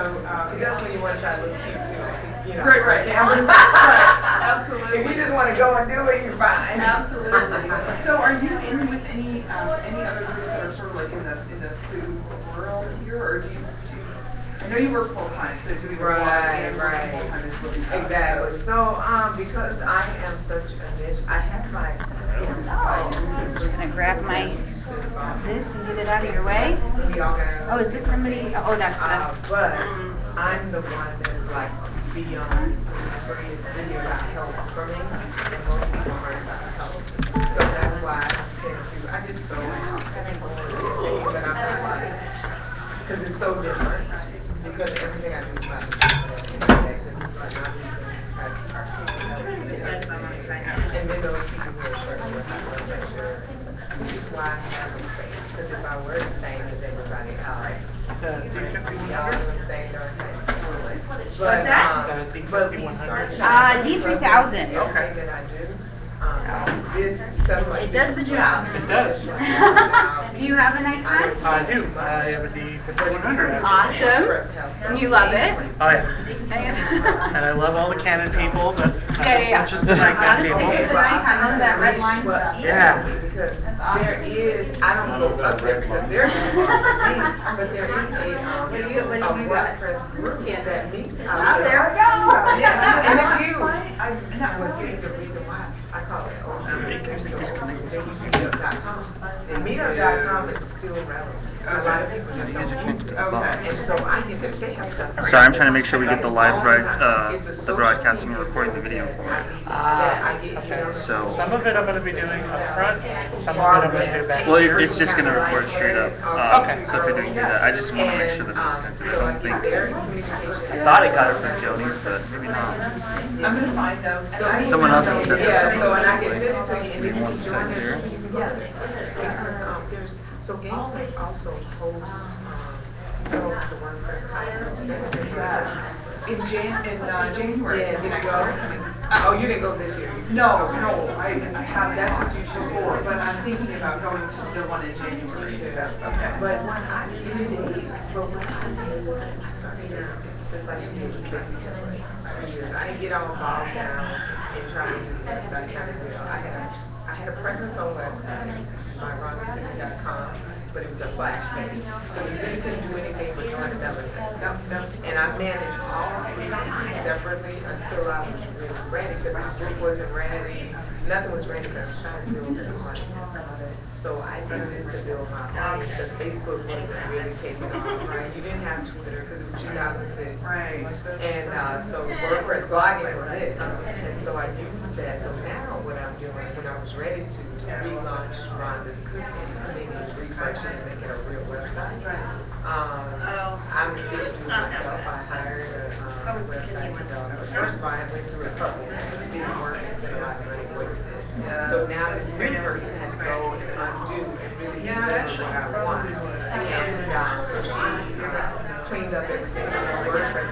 that's when you want to try to look cute too. You know, right. Absolutely. If you just want to go and do it, you're fine. Absolutely. So are you in with any other groups that are sort of like in the food world here, or do you I know you work full time, so do we work Right. full time is really tough. Exactly. So because I am such a niche, I have my. I'm just gonna grab my this and get it out of your way. Oh, is this somebody? Oh, that's the. But I'm the one that's like beyond the greatest video about help for me, and most people aren't about help. So that's why I tend to, I just go out and but I'm not like, because it's so different. Because everything I do is not and then those people who are certain with my blood pressure, which is why I have a space. Because if I were the same as everybody else, we all do the same What's that? But we started. D3000. Okay, then I do. This stuff like It does the job. It does. Do you have an icon? I do. I have a D5100. Awesome. You love it? Oh yeah. And I love all the Canon people, but Yeah. not just the Nikon Gotta people. stick with the Nikon. None of that red line stuff. Yeah. Because there is, I don't go up there because there's a but there is a WordPress group that meets out Oh, there we go. Yeah, and it's huge. And that was the reason why I call it And Meetup.com is still relevant. A lot of people just don't use it. And so I get that they have stuff. Sorry, I'm trying to make sure we get the live the broadcasting and recording the video. Okay. So some of it I'm going to be doing up front, some of it I'm going to do back. Well, it's just going to record straight up. Okay. So if you're doing that, I just want to make sure that it's going to do. I don't think. I thought I got it from Joanie's, but maybe not. I'm gonna find those. Someone else had said this. So and I can send it to you and then you One second here. because there's so gameplay also hosts the WordPress conference. In January. Yeah, did you go? Oh, you didn't go this year? No, I have, that's what you should for, but I'm thinking about going to the one in January. Okay. But when I just like she did with Casey Temple, I didn't get all bogged down in trying to do the website. I had a presence on website, myrondaspinning.com, but it was a flash page. So you really couldn't do anything but join the delegate. And I managed all of these separately until I was really ready, because my group wasn't ready. Nothing was ready, but I was trying to build an audience. So I did this to build my audience, because Facebook wasn't really taking off, right? You didn't have Twitter, because it was 2006. Right. And so WordPress blogging was it. And so I used that. So now what I'm doing, when I was ready to relaunch Rhonda's Cooking, putting this refreshing and making a real website. I didn't do it myself. I hired a website developer. First of all, I went through a couple. It didn't work. It's been a lot of money wasted. So now this new person has to go and undo and really deliver what I want. And so she cleaned up everything on WordPress.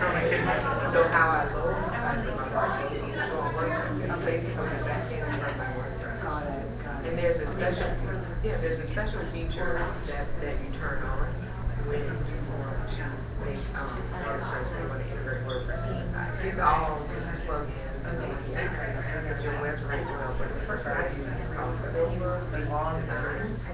So how I load the site with my WordPress is basically special feature that you turn on when you want to make WordPress, when you want to integrate WordPress in the site. These are all just plugins and that your website will. But the person I use is called Silver Designs.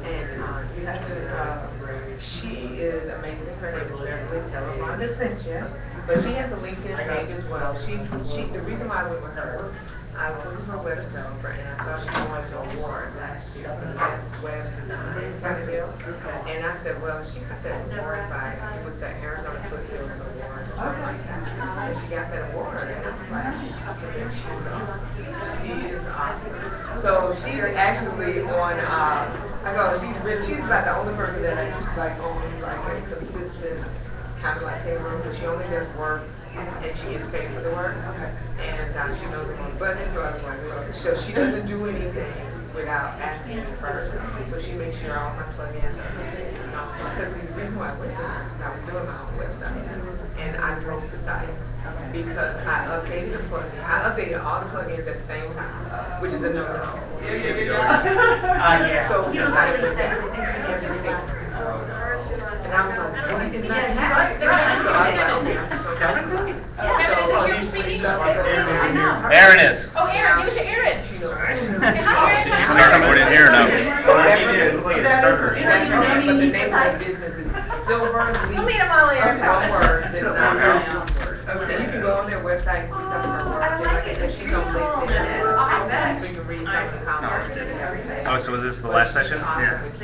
And you have to, she is amazing. Her name is Beverly. Tell her Rhonda sent you. But she has a LinkedIn page as well. The reason why I went with her, I was looking for a web developer and I saw she won an award last year for the best web design kind of deal. And I said, well, she got that award it was the Arizona Foothills Award or something like that. And she got that award and I was like, she's awesome. She is awesome. So she's actually on, she's about the only person that is like on like a consistent kind of like payroll, but she only does work and she gets paid for the work. And she knows I'm on the budget, so I was like, look, so she doesn't do anything without asking me first. So she makes sure all my plugins are listed. Because the reason why I went there, I was doing my own website and I broke the site because I updated the plugin. I updated all the plugins at the same time, which is a no-no. So the site went down. And I was like, why didn't I see right? So I was like, okay, I'm just going to try to Kevin, is this your speaking? I know. Aaron is. Oh, Aaron, give it to Aaron. Did you start recording here or no? But the name of the business is Silver Leaf. We'll meet him all later. One word, design. And you can go on their website and see some of her work. And like I said, she's on LinkedIn. So you can read some of the comments and everything. Oh, so was this the last session? Awesome. Yeah.